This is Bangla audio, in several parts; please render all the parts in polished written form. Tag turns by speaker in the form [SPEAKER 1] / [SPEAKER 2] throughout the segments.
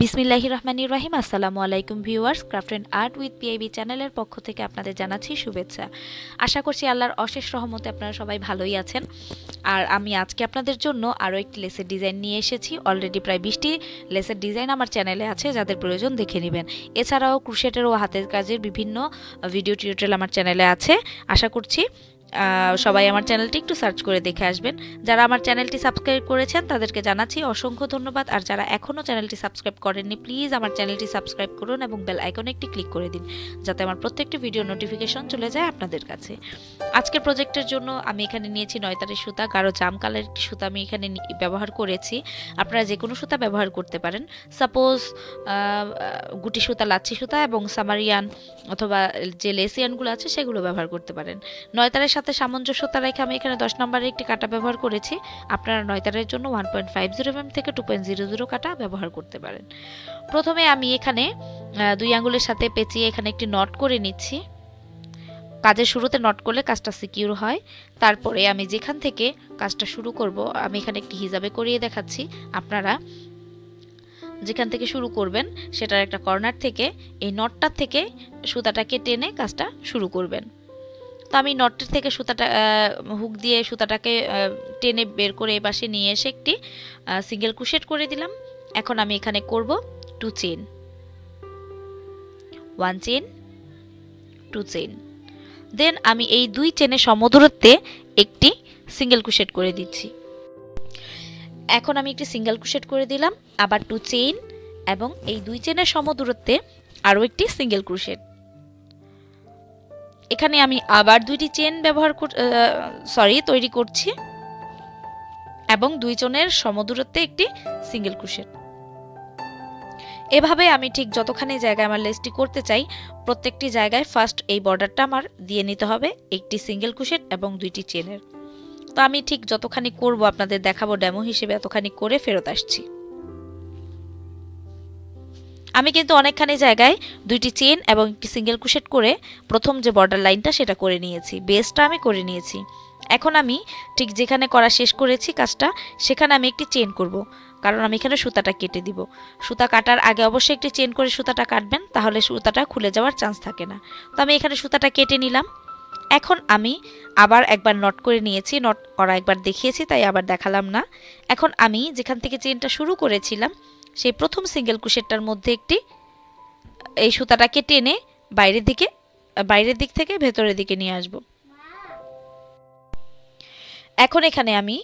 [SPEAKER 1] বিসমিল্লাহির রহমানির রহিম। আসসালামু আলাইকুম viewers, craft and art with PIB চ্যানেলের পক্ষ থেকে আপনাদের জানাচ্ছি শুভেচ্ছা। আশা করছি আল্লাহর অশেষ রহমতে আপনারা সবাই ভালোই আছেন। আর আমি আজকে আপনাদের জন্য আরও একটি লেসের ডিজাইন নিয়ে এসেছি। অলরেডি প্রায় 20টি লেসের ডিজাইন আমার চ্যানেলে আছে, যাদের প্রয়োজন দেখে নেবেন। এছাড়াও ক্রোশেটের ও হাতের কাজের বিভিন্ন ভিডিও টিউটোরিয়াল আমার চ্যানেলে আছে। আশা করছি সবাই আমার চ্যানেলটি একটু সার্চ করে দেখে আসবেন। যারা আমার চ্যানেলটি সাবস্ক্রাইব করেছেন তাদেরকে জানাচ্ছি অসংখ্য ধন্যবাদ। আর যারা এখনও চ্যানেলটি সাবস্ক্রাইব করেননি, প্লিজ আমার চ্যানেলটি সাবস্ক্রাইব করুন এবং বেল আইকনে একটি ক্লিক করে দিন, যাতে আমার প্রত্যেকটি ভিডিও নোটিফিকেশন চলে যায় আপনাদের কাছে। আজকের প্রজেক্টের জন্য আমি এখানে নিয়েছি 9 তারের সুতা, গাঢ় জাম কালারের একটি সুতা আমি এখানে ব্যবহার করেছি। আপনারা যে কোনো সুতা ব্যবহার করতে পারেন। সাপোজ গুটি সুতা, লাচ্ছি সুতা এবং সামারিয়ান অথবা যে লেসিয়ানগুলো আছে সেগুলো ব্যবহার করতে পারেন। 9 তারের সাথে সামঞ্জস্যতা রেখে আমি এখানে 10 নম্বরের একটি কাটা ব্যবহার করেছি। আপনারা 9 তারের জন্য 1.50 mm থেকে 2.00 কাটা ব্যবহার করতে পারেন। প্রথমে আমি এখানে 2 আঙ্গুলের সাথে পেঁচিয়ে এখানে একটি নট করে নিচ্ছি। কাজের শুরুতে নট করলে কাজটা সিকিউর হয়। তারপরে আমি যেখান থেকে কাজটা শুরু করব, আমি এখানে একটি হিসাবে করিয়ে দেখাচ্ছি। আপনারা যেখান থেকে শুরু করবেন সেটার একটা কর্নার থেকে এই নটটার থেকে সুতাটাকে টেনে কাজটা শুরু করবেন। তো আমি নটটির থেকে সুতাটা হুক দিয়ে সুতাটাকে টেনে বের করে এই পাশে নিয়ে এসে একটি সিঙ্গেল ক্রোশেট করে দিলাম। এখন আমি এখানে করব 2 চেইন, 1 চেইন, 2 চেইন। দেন আমি এই 2 চেনের সমদূরত্বে একটি সিঙ্গেল ক্রোশেট করে দিচ্ছি। এখন আমি একটি সিঙ্গেল ক্রোশেট করে দিলাম, আবার 2 চেইন এবং এই 2 চেনের সমদূরত্বে আরও একটি সিঙ্গেল ক্রোশেট। এখানে আমি আবার 2টি চেন তৈরি করছি এবং 2 চেনের সমদূরত্বে একটি সিঙ্গেল ক্রোশেট। এভাবে আমি ঠিক যতখানি জায়গায় আমার লেসটি করতে চাই প্রত্যেকটি জায়গায় ফার্স্ট এই বর্ডারটা আমার দিয়ে নিতে হবে একটি সিঙ্গেল ক্রোশেট এবং 2টি চেনের। তো আমি ঠিক যতখানি করব আপনাদের দেখাবো ডেমো হিসেবে, এতখানি করে ফেরত আসছি। আমি কিন্তু অনেকখানি জায়গায় 2টি চেইন এবং একটি সিঙ্গেল ক্রোশেট করে প্রথম যে বর্ডার লাইনটা সেটা করে নিয়েছি, বেসটা আমি করে নিয়েছি। এখন আমি ঠিক যেখানে করা শেষ করেছি কাজটা, সেখানে আমি একটি চেইন করব, কারণ আমি এখানে সুতাটা কেটে দিব। সুতা কাটার আগে অবশ্যই একটি চেইন করে সুতাটা কাটবেন, তাহলে সুতাটা খুলে যাওয়ার চান্স থাকে না। তো আমি এখানে সুতাটা কেটে নিলাম। এখন আমি আবার একবার নট করে নিয়েছি, নট করা একবার দেখিয়েছি তাই আবার দেখালাম না। এখন আমি যেখান থেকে চেইনটা শুরু করেছিলাম সেই প্রথম সিঙ্গেল ক্রোশেটটার মধ্যে একটি এই সুতাটাকে টেনে বাইরের দিক থেকে ভেতরের দিকে নিয়ে আসব। এখন এখানে আমি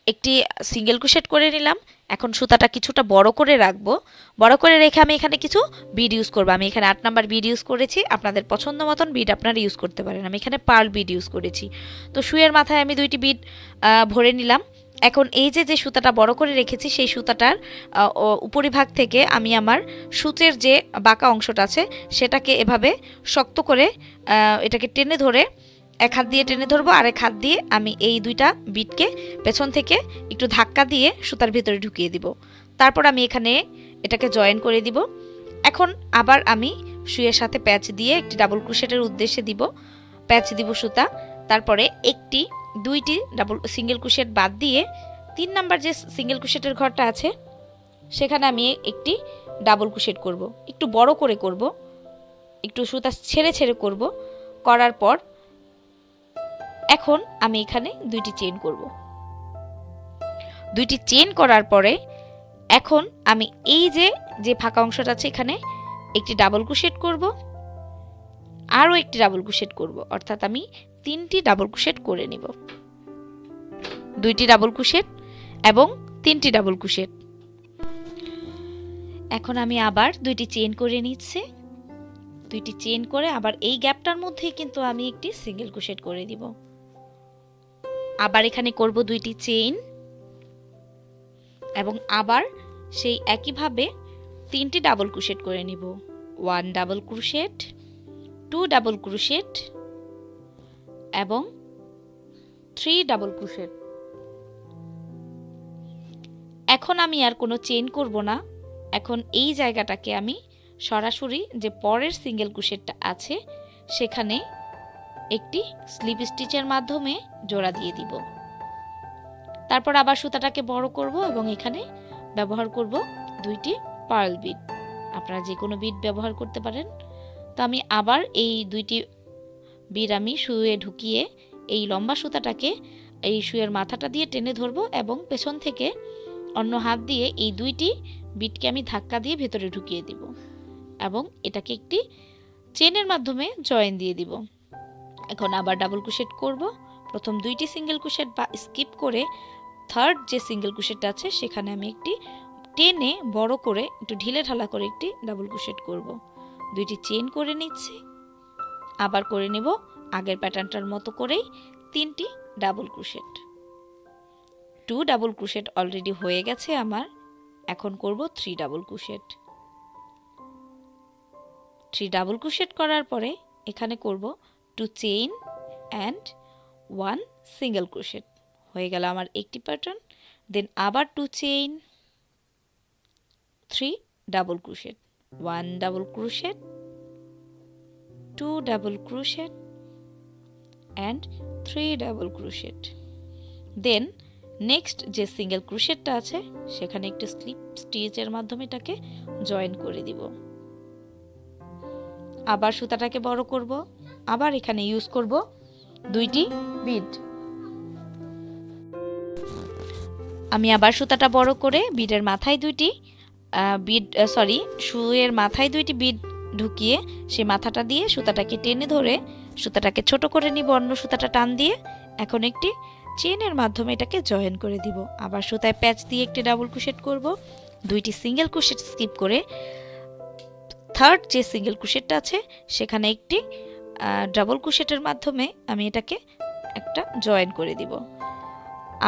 [SPEAKER 1] একটি সিঙ্গেল ক্রোশেট করে নিলাম। এখন সুতাটা কিছুটা বড় করে রাখবো। বড় করে রেখে আমি এখানে কিছু বিড ইউজ করব। আমি এখানে 8 নাম্বার বিড ইউজ করেছি, আপনাদের পছন্দ মতন বিড আপনারা ইউজ করতে পারেন। আমি এখানে পার্ল বিড ইউজ করেছি। তো সুইয়ের মাথায় আমি 2টি বিড ভরে নিলাম। এখন এই যে সুতাটা বড় করে রেখেছি সেই সুতাটার উপরিভাগ থেকে আমি আমার সূচের যে বাঁকা অংশটা আছে সেটাকে এভাবে শক্ত করে এটাকে টেনে ধরে এক হাত দিয়ে টেনে ধরবো, আর এক হাত দিয়ে আমি এই 2টা বিটকে পেছন থেকে একটু ধাক্কা দিয়ে সুতার ভিতরে ঢুকিয়ে দিব। তারপর আমি এখানে এটাকে জয়েন করে দিব। এখন আবার আমি সুইয়ের সাথে প্যাচ দিয়ে একটি ডাবল ক্রোশেটের উদ্দেশ্যে দিব, প্যাচ দিব সুতা। তারপরে 2টি ডাবল সিঙ্গেল ক্রোশেট বাদ দিয়ে 3 নাম্বার যে সিঙ্গেল ক্রোশেটের ঘরটা আছে সেখানে আমি একটি ডাবল ক্রোশেট করব। একটু বড় করে করব, একটু সুতা ছেড়ে ছেড়ে করব। করার পর এখন আমি এখানে 2টি চেইন করব। 2টি চেইন করার পরে এখন আমি এই যে ফাঁকা অংশটা আছে এখানে একটি ডাবল ক্রোশেট করব, আরও একটি ডাবল ক্রোশেট করব, অর্থাৎ আমি 3টি ডাবল ক্রোশেট করে নিব। 2টি ডাবল ক্রোশেট এবং 3টি ডাবল ক্রোশেট। এখন আমি আবার 2টি চেইন করে নিচ্ছি। 2টি চেইন করে আবার এই গ্যাপটার মধ্যেই কিন্তু আমি একটি সিঙ্গেল ক্রোশেট করে দিব। আবার এখানে করব 2টি চেইন এবং আবার সেই একইভাবে 3টি ডাবল ক্রোশেট করে নিব। 1 ডাবল ক্রোশেট, 2 ডাবল ক্রোশেট এবং 3 ডাবল ক্রোশেট। এখন আমি আর কোনো চেইন করব না। এখন এই জায়গাটাকে আমি সরাসরি যে পরের সিঙ্গেল ক্রোশেটটা আছে সেখানে একটি স্লিপ স্টিচের মাধ্যমে জোড়া দিয়ে দিব। তারপর আবার সুতাটাকে বড় করব এবং এখানে ব্যবহার করব 2টি পার্ল বিড, আপনারা যে কোনো বিড ব্যবহার করতে পারেন। তো আমি আবার এই 2টি বিড আমি সুয়ে ঢুকিয়ে এই লম্বা সুতাটাকে এই সুয়ের মাথাটা দিয়ে টেনে ধরবো এবং পেছন থেকে অন্য হাত দিয়ে এই 2টি বিটকে আমি ধাক্কা দিয়ে ভেতরে ঢুকিয়ে দিব এবং এটাকে একটি চেনের মাধ্যমে জয়েন দিয়ে দিব। এখন আবার ডাবল ক্রোশেট করব। প্রথম 2টি সিঙ্গেল ক্রোশেট বা স্কিপ করে থার্ড যে সিঙ্গেল ক্রোশেটটা আছে সেখানে আমি একটি টেনে বড় করে একটু ঢিলে ঢালা করে একটি ডাবল ক্রোশেট করব। 2টি চেন করে নিচ্ছি, আবার করে নেব আগের প্যাটার্নটার মতো করেই 3টি double crochet. 2 double crochet already হয়ে গেছে আমার। এখন করব 3 ডাবল ক্রোশেট। 3 ডাবল ক্রোশেট করার পরে এখানে করব 2 চেইন অ্যান্ড 1 সিঙ্গেল ক্রোশেট। হয়ে গেল আমার একটি প্যাটার্ন। দেন আবার 2 chain, 3 double crochet, 1 double crochet, 2 double crochet and 3 double crochet. Then next যে সিঙ্গেল ক্রোশেটটা আছে সেখানে একটু স্লিপ স্টিচের মাধ্যমে এটাকে জয়েন করে দিব। আবার সুতাটাকে বড় করব, আবার এখানে ইউজ করব 2টি বিড। আমি আবার সুতাটা বড় করে বিডের মাথায় 2টি সুয়ের মাথায় 2টি বিড ঢুকিয়ে সেই মাথাটা দিয়ে সুতাটাকে টেনে ধরে সুতাটাকে ছোট করে নিব অন্য সুতাটা টান দিয়ে। এখন একটি চেনের মাধ্যমে এটাকে জয়েন করে দিব। আবার সুতায় প্যাচ দিয়ে একটি ডাবল ক্রোশেট করব, 2টি সিঙ্গেল ক্রোশেট স্কিপ করে থার্ড যে সিঙ্গেল ক্রোশেটটা আছে সেখানে একটি ডাবল ক্রোশেটের মাধ্যমে আমি এটাকে একটা জয়েন করে দিব।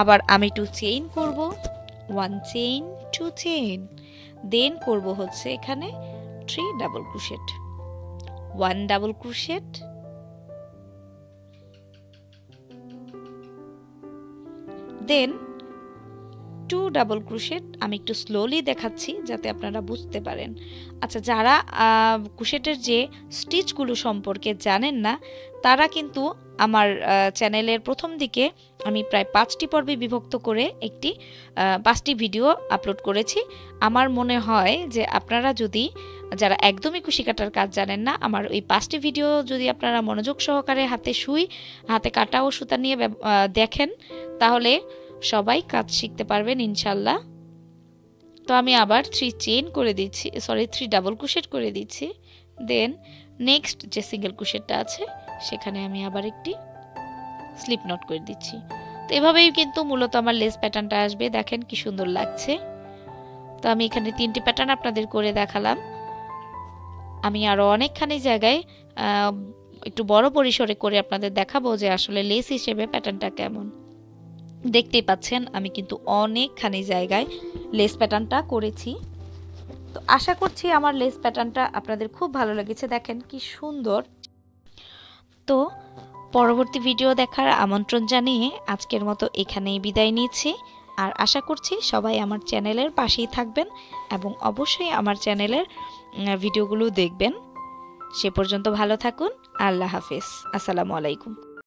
[SPEAKER 1] আবার আমি 2 চেইন করব, 1 চেইন, 2 চেইন, দেন করব হচ্ছে এখানে 3 ডাবল ক্রোশেট, 1 ডাবল ক্রোশেট, দেন 2 ডাবল ক্রোশেট। আমি একটু স্লোলি দেখাচ্ছি যাতে আপনারা বুঝতে পারেন। আচ্ছা, যারা ক্রোশেটের যে স্টিচগুলো সম্পর্কে জানেন না তারা কিন্তু আমার চ্যানেলের প্রথম দিকে আমি প্রায় 5টি পর্বে বিভক্ত করে 5টি ভিডিও আপলোড করেছি। আমার মনে হয় যে আপনারা যদি যারা একদমই কুশি কাটার কাজ জানেন না, আমার ওই 5টি ভিডিও যদি আপনারা মনোযোগ সহকারে হাতে সুই, হাতে কাটা ও সুতা নিয়ে দেখেন তাহলে সবাই কাজ শিখতে পারবেন ইনশাল্লাহ। তো আমি আবার 3 চেইন করে দিচ্ছি, 3 ডাবল ক্রোশেট করে দিচ্ছি। দেন নেক্সট যে সিঙ্গেল ক্রোশেটটা আছে সেখানে আমি আবার একটি স্লিপ নট করে দিচ্ছি। তো এভাবেই কিন্তু মূলত আমার লেস প্যাটার্নটা আসবে। দেখেন কি সুন্দর লাগছে। তো আমি এখানে 3টি প্যাটার্ন আপনাদের করে দেখালাম। আমি আরো অনেকখানি জায়গায় একটু বড় পরিসরে করে আপনাদের দেখাবো যে আসলে লেস হিসেবে প্যাটার্নটা কেমন। দেখতেই পাচ্ছেন আমি কিন্তু অনেকখানি জায়গায় লেস প্যাটার্নটা করেছি। তো আশা করছি আমার লেস প্যাটার্নটা আপনাদের খুব ভালো লেগেছে। দেখেন কি সুন্দর। তো পরবর্তী ভিডিও দেখার আমন্ত্রণ জানিয়ে আজকের মতো এখানেই বিদায় নিচ্ছি। আর আশা করছি সবাই আমার চ্যানেলের পাশেই থাকবেন এবং অবশ্যই আমার চ্যানেলের ভিডিওগুলো দেখবেন। সে পর্যন্ত ভালো থাকুন। আল্লাহ হাফেজ। আসসালামু আলাইকুম।